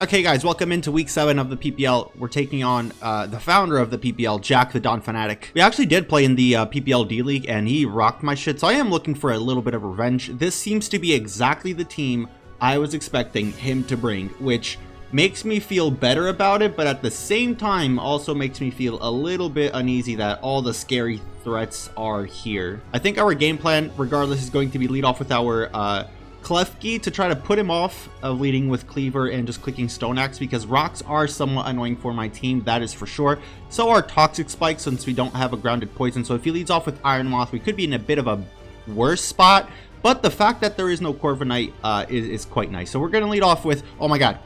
Okay guys, welcome into week 7 of the PPL. We're taking on the founder of the PPL, Jack the Dawn Fanatic. We actually did play in the PPL D League and he rocked my shit, so I am looking for a little bit of revenge. This seems to be exactly the team I was expecting him to bring, which makes me feel better about it, but at the same time also makes me feel a little bit uneasy that all the scary threats are here. I think our game plan, regardless, is going to be lead off with our Klefki to try to put him off of leading with Cleaver and just clicking Stone Axe, because rocks are somewhat annoying for my team, that is for sure. So are Toxic Spikes, since we don't have a grounded poison. So if he leads off with Iron Moth, we could be in a bit of a worse spot, but the fact that there is no Corviknight is quite nice. So we're going to lead off with, oh my god,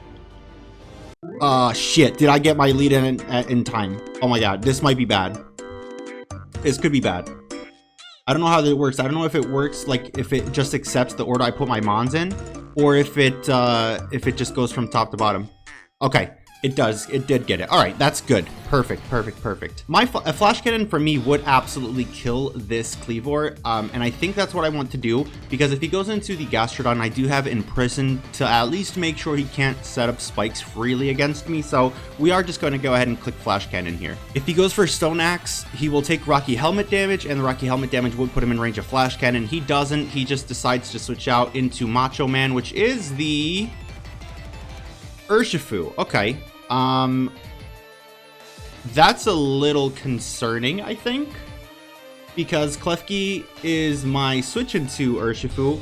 shit, did I get my lead in time? Oh my god, this might be bad. This could be bad. I don't know how that works. I don't know if it works like if it just accepts the order I put my mons in, or if it just goes from top to bottom. Okay, it does. It did get it. All right, that's good. Perfect, perfect, perfect. A flash cannon for me would absolutely kill this Cleavor, and I think that's what I want to do, because if he goes into the Gastrodon, I do have Imprison to at least make sure he can't set up spikes freely against me. So we are just going to go ahead and click flash cannon here. If he goes for Stone Axe, he will take Rocky Helmet damage, and the Rocky Helmet damage would put him in range of flash cannon. He doesn't. He just decides to switch out into Macho Man, which is the Urshifu. Okay. That's a little concerning, I think, because Klefki is my switch into Urshifu.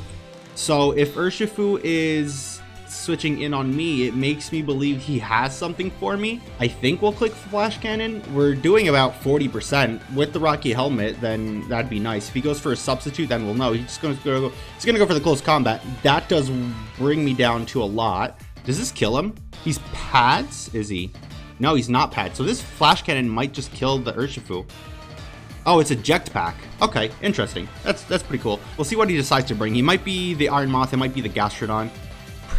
So if Urshifu is switching in on me, it makes me believe he has something for me. I think we'll click Flash Cannon. We're doing about 40% with the Rocky Helmet, then that'd be nice. If he goes for a substitute, then we'll know. He's gonna go for the close combat. That does bring me down to a lot. Does this kill him? He's pads, is he? No, he's not pads. So this flash cannon might just kill the Urshifu. Oh, it's eject pack. Okay, interesting. That's pretty cool. We'll see what he decides to bring. He might be the Iron Moth. It might be the Gastrodon.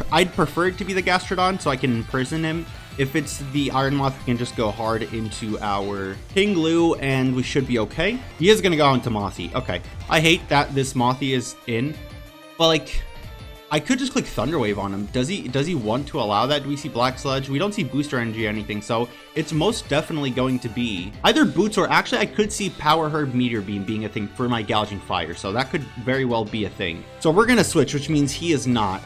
I'd prefer it to be the Gastrodon so I can imprison him. If it's the Iron Moth, we can just go hard into our Pinglu and we should be okay. He is going to go into Mothy. Okay. I hate that this Mothy is in, but like, I could just click Thunder Wave on him. Does he want to allow that? Do we see Black Sludge? We don't see Booster Energy or anything, so it's most definitely going to be either Boots, or actually I could see Power Herb Meteor Beam being a thing for my Gouging Fire, so that could very well be a thing. So we're gonna switch, which means he is not.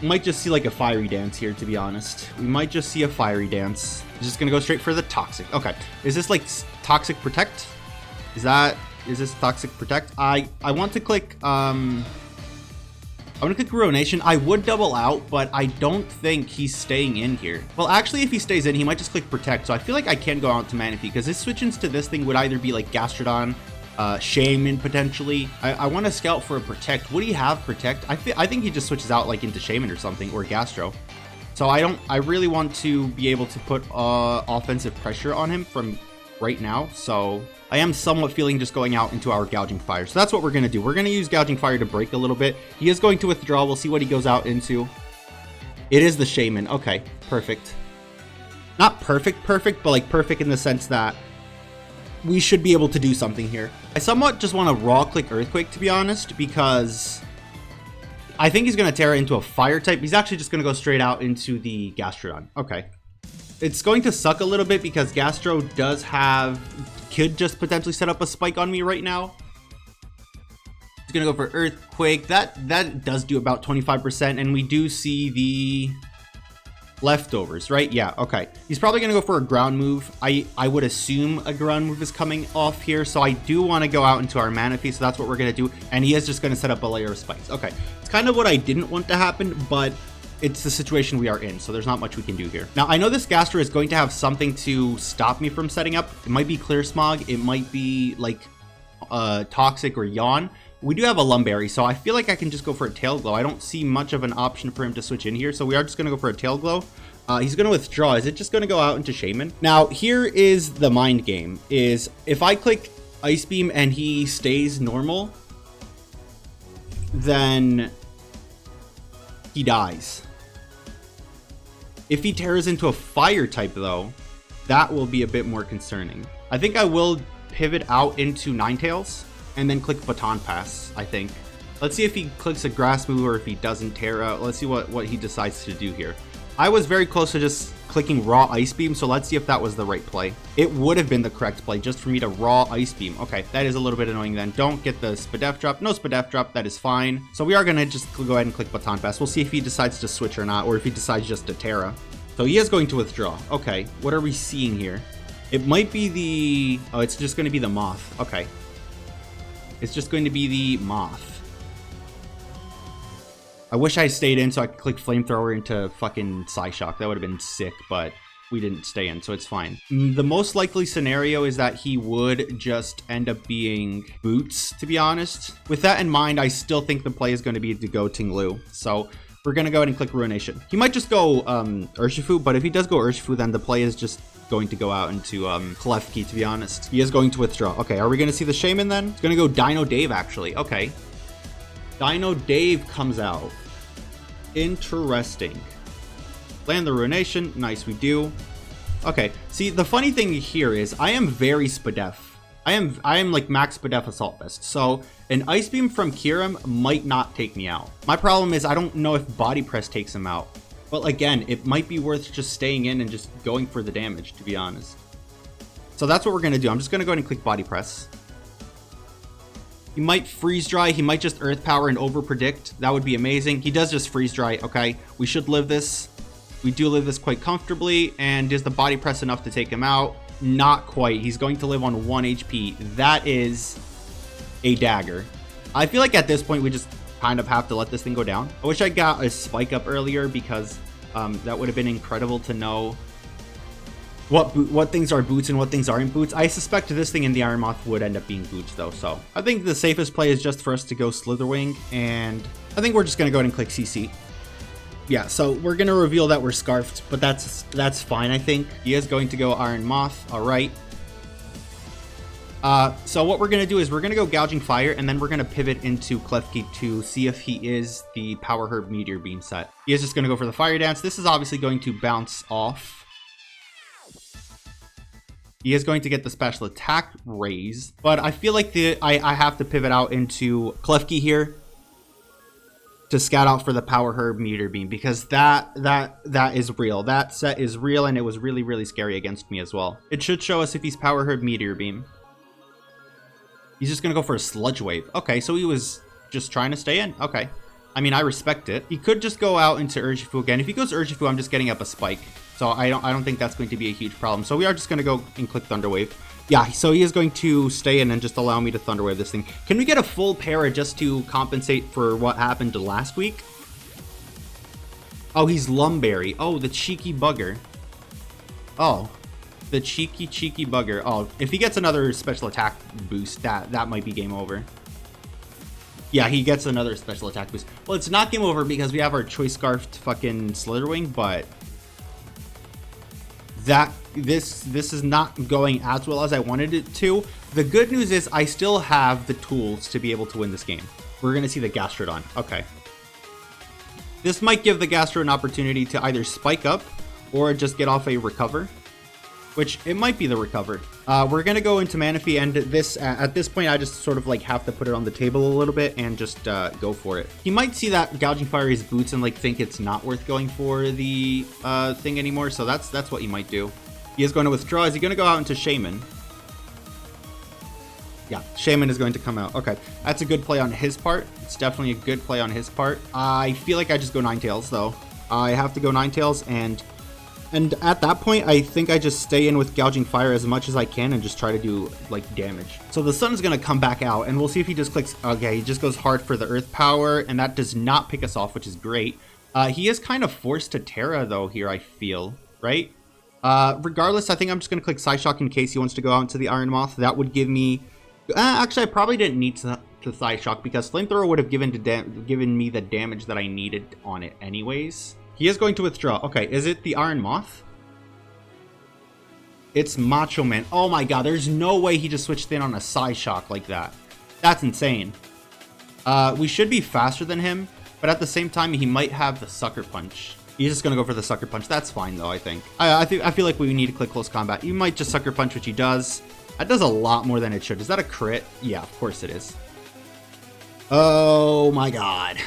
We might just see like a Fiery Dance here, to be honest. We might just see a Fiery Dance. He's just gonna go straight for the Toxic. Okay, is this like Toxic Protect? Is this Toxic Protect? I want to click I'm gonna click Ruination. I would double out, but I don't think he's staying in here. Well, actually, if he stays in, he might just click Protect. So I feel like I can go out to Manaphy, because his switch-ins to this thing would either be like Gastrodon, Shaman potentially. I want to scout for a Protect. Would he have Protect? I think he just switches out like into Shaman or something, or Gastro. So I really want to be able to put offensive pressure on him from right now. So I am somewhat feeling just going out into our Gouging Fire. So that's what we're going to do. We're going to use Gouging Fire to break a little bit. He is going to withdraw. We'll see what he goes out into. It is the Shaman. Okay, perfect. Not perfect, but like perfect in the sense that we should be able to do something here. I somewhat just want to raw click Earthquake, to be honest, because I think he's going to tear into a fire type. He's actually just going to go straight out into the Gastrodon. Okay. It's going to suck a little bit because Gastro could just potentially set up a spike on me right now. He's gonna go for Earthquake. That does do about 25%, and we do see the leftovers, right? Yeah, okay. He's probably gonna go for a ground move. I would assume a ground move is coming off here, so I do want to go out into our Manaphy, so that's what we're gonna do. And he is just gonna set up a layer of spikes. Okay, it's kind of what I didn't want to happen, but it's the situation we are in, so there's not much we can do here. Now, I know this Gastro is going to have something to stop me from setting up. It might be Clear Smog. It might be like Toxic or Yawn. We do have a Lumberry, so I feel like I can just go for a Tail Glow. I don't see much of an option for him to switch in here, so we are just going to go for a Tail Glow. He's going to withdraw. Is it just going to go out into Shaman? Now, here is the mind game. Is if I click Ice Beam and he stays normal, then he dies. If he tears into a fire type, though, that will be a bit more concerning. I think I will pivot out into Ninetales and then click Baton Pass, I think. Let's see if he clicks a grass move or if he doesn't tear out. Let's see what he decides to do here. I was very close to just clicking raw ice beam, so let's see if that was the right play. It would have been the correct play just for me to raw ice beam. Okay, that is a little bit annoying then. Don't get the Spadef drop. No Spadef drop, that is fine. So we are gonna just go ahead and click Baton Pass. We'll see if he decides to switch or not, or if he decides just to Terra. So he is going to withdraw. Okay, what are we seeing here? It might be the... Oh, it's just gonna be the Moth. Okay. It's just going to be the Moth. I wish I stayed in so I could click Flamethrower into fucking Psyshock. That would have been sick, but we didn't stay in, so it's fine. The most likely scenario is that he would just end up being Boots, to be honest. With that in mind, I still think the play is going to be to go Ting-Lu. So we're going to go ahead and click Ruination. He might just go Urshifu, but if he does go Urshifu, then the play is just going to go out into Klefki, to be honest. He is going to withdraw. Okay, are we going to see the Shaman then? It's going to go Dino Dave, actually. Okay. Dino Dave comes out. Interesting. Land the Ruination. Nice, we do. Okay, see, the funny thing here is I am very Spadef. I am like max Spadef Assault Vest. So an Ice Beam from Kiram might not take me out. My problem is I don't know if Body Press takes him out. But again, it might be worth just staying in and just going for the damage, to be honest. So that's what we're going to do. I'm just going to go ahead and click Body Press. He might freeze dry. He might just earth power and over predict. That would be amazing. He does just freeze dry. Okay, we should live this. We do live this quite comfortably. And is the body press enough to take him out? Not quite. He's going to live on 1 HP. That is a dagger. I feel like at this point we just kind of have to let this thing go down. I wish I got a spike up earlier because that would have been incredible to know what things are boots and what things aren't boots. I suspect this thing in the Iron Moth would end up being boots though, so I think the safest play is just for us to go Slitherwing, and I think we're just gonna go ahead and click CC. Yeah, so we're gonna reveal that we're scarfed, but that's fine. I think he is going to go Iron Moth. All right. So what we're gonna do is we're gonna go Gouging Fire, and then we're gonna pivot into Klefki to see if he is the Power Herb Meteor Beam set. He is just gonna go for the Fire Dance. This is obviously going to bounce off. He is going to get the special attack raise, but I feel like I have to pivot out into Klefki here to scout out for the Power Herb Meteor Beam, because that is real. That set is real, and it was really, really scary against me as well. It should show us if he's Power Herb Meteor Beam. He's just going to go for a Sludge Wave. Okay, so he was just trying to stay in. Okay. I mean, I respect it. He could just go out into Urshifu again. If he goes Urshifu, I'm just getting up a Spike. So I don't think that's going to be a huge problem. So we are just going to go and click Thunder Wave. Yeah, so he is going to stay in and just allow me to Thunder Wave this thing. Can we get a full para just to compensate for what happened last week? Oh, he's Lumberry. Oh, the cheeky bugger. Oh, the cheeky bugger. Oh, if he gets another special attack boost, that might be game over. Yeah, he gets another special attack boost. Well, it's not game over because we have our Choice Scarfed fucking Slitherwing, but this is not going as well as I wanted it to. The good news is I still have the tools to be able to win this game. We're going to see the Gastrodon. Okay. This might give the Gastro an opportunity to either spike up or just get off a recover, which it might be the recover. We're going to go into Manaphy, and at this point, I just sort of like have to put it on the table a little bit and just go for it. He might see that Gouging Fire is boots and like think it's not worth going for the thing anymore, so that's what he might do. He is going to withdraw. Is he going to go out into Shaman? Yeah, Shaman is going to come out. Okay, that's a good play on his part. It's definitely a good play on his part. I feel like I just go Ninetales though. I have to go Ninetales, and at that point, I think I just stay in with Gouging Fire as much as I can and just try to do, like, damage. So the Sun's going to come back out, and we'll see if he just clicks... Okay, he just goes hard for the Earth Power, and that does not pick us off, which is great. He is kind of forced to Terra, though, here, I feel, right? Regardless, I think I'm just going to click Psyshock in case he wants to go out into the Iron Moth. That would give me... actually, I probably didn't need to Psyshock, because Flamethrower would have given me the damage that I needed on it anyways. He is going to withdraw. Okay, is it the Iron Moth? It's Macho Man. Oh my god, there's no way he just switched in on a Psyshock like that. That's insane. We should be faster than him, but at the same time, he might have the Sucker Punch. He's just going to go for the Sucker Punch. That's fine, though, I think. I feel like we need to click Close Combat. You might just Sucker Punch, which he does. That does a lot more than it should. Is that a crit? Yeah, of course it is. Oh my god.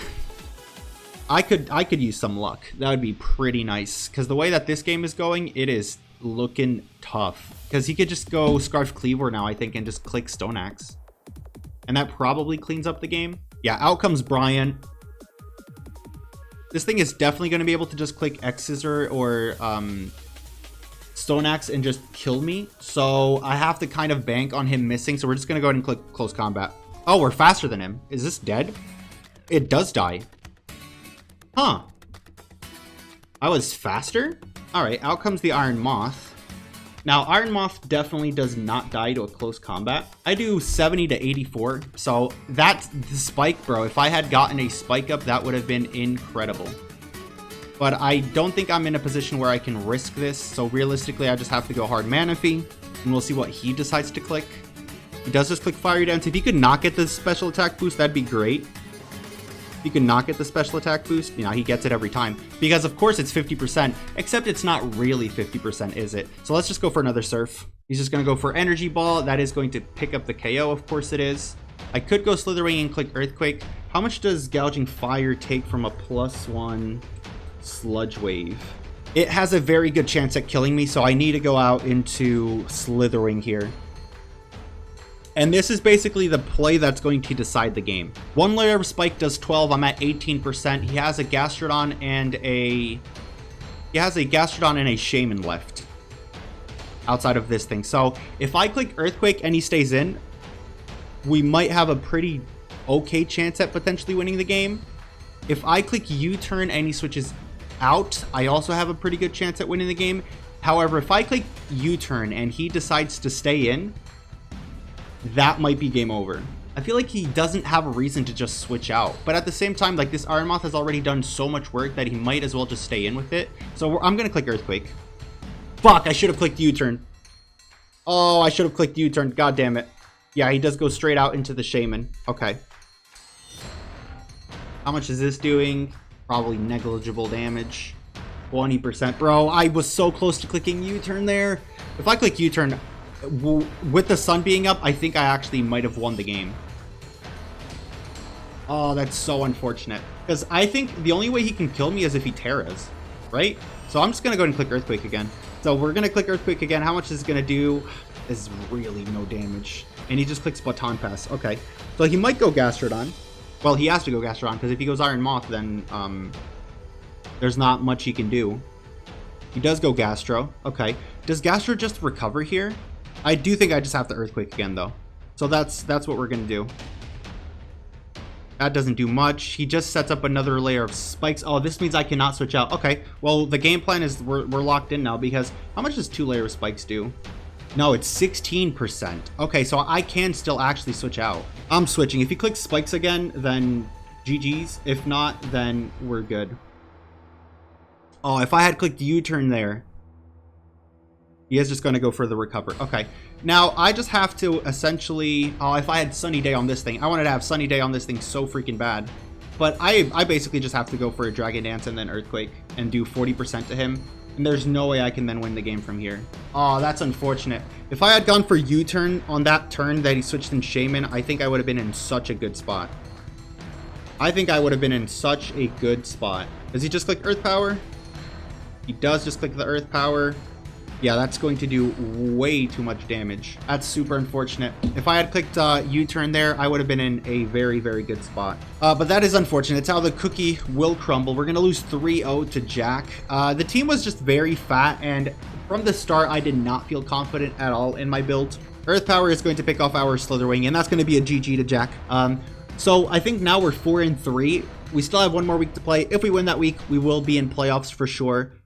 I could use some luck. That would be pretty nice. Because the way that this game is going, it is looking tough. Because he could just go Scarf Cleaver now, I think, and just click Stone Axe. And that probably cleans up the game. Yeah, out comes Brian. This thing is definitely going to be able to just click X Scissor or Stone Axe and just kill me. So I have to kind of bank on him missing. So we're just going to go ahead and click Close Combat. Oh, we're faster than him. Is this dead? It does die. Huh. I was faster? Alright, out comes the Iron Moth. Now, Iron Moth definitely does not die to a close combat. I do 70 to 84, so that's the spike, bro. If I had gotten a spike up, that would have been incredible. But I don't think I'm in a position where I can risk this, so realistically, I just have to go hard Manaphy, and we'll see what he decides to click. He does just click Fiery Dance. If he could not get the special attack boost, that'd be great. If you can not get the special attack boost, you know, he gets it every time. Because, of course, it's 50%, except it's not really 50%, is it? So let's just go for another Surf. He's just going to go for Energy Ball. That is going to pick up the KO, of course it is. I could go Slitherwing and click Earthquake. How much does Gouging Fire take from a +1 Sludge Wave? It has a very good chance at killing me, so I need to go out into Slitherwing here. And this is basically the play that's going to decide the game. One layer of Spike does 12. I'm at 18%. He has a Gastrodon and a Shaman left outside of this thing. So if I click Earthquake and he stays in, we might have a pretty okay chance at potentially winning the game. If I click U-turn and he switches out, I also have a pretty good chance at winning the game. However, if I click U-turn and he decides to stay in, that might be game over. I feel like he doesn't have a reason to just switch out. But at the same time, like, this Iron Moth has already done so much work that he might as well just stay in with it. So I'm going to click Earthquake. Fuck, I should have clicked U-turn. Oh, I should have clicked U-turn. God damn it. Yeah, he does go straight out into the Shaman. Okay. How much is this doing? Probably negligible damage. 20%. Bro, I was so close to clicking U-turn there. If I click U-turn, with the sun being up, I think I actually might have won the game. Oh, that's so unfortunate. Because I think the only way he can kill me is if he Terras, right? So I'm just going to go ahead and click Earthquake again. So we're going to click Earthquake again. How much is it going to do? Is really no damage. And he just clicks Baton Pass. Okay. So he might go Gastrodon. Well, he has to go Gastrodon, because if he goes Iron Moth, then there's not much he can do. He does go Gastro. Okay. Does Gastro just recover here? I do think I just have to Earthquake again, though. So that's what we're going to do. That doesn't do much. He just sets up another layer of spikes. Oh, this means I cannot switch out. Okay, well, the game plan is we're locked in now, because how much does 2 layer of spikes do? No, it's 16%. Okay, so I can still actually switch out. I'm switching. If he clicks spikes again, then GG's. If not, then we're good. Oh, if I had clicked U-turn there, he is just going to go for the recover. Okay. Now, I just have to essentially... Oh, if I had Sunny Day on this thing. I wanted to have Sunny Day on this thing so freaking bad. But I basically just have to go for a Dragon Dance and then Earthquake and do 40% to him. And there's no way I can then win the game from here. Oh, that's unfortunate. If I had gone for U-turn on that turn that he switched in Shaman, I think I would have been in such a good spot. I think I would have been in such a good spot. Does he just click Earth Power? He does just click the Earth Power. Yeah, that's going to do way too much damage. That's super unfortunate. If I had clicked U-turn there, I would have been in a very, very good spot. But that is unfortunate. It's how the cookie will crumble. We're going to lose 3-0 to Jack. The team was just very fat, and from the start, I did not feel confident at all in my build. Earth Power is going to pick off our Slitherwing, and that's going to be a GG to Jack. So I think now we're 4-3. We still have one more week to play. If we win that week, we will be in playoffs for sure.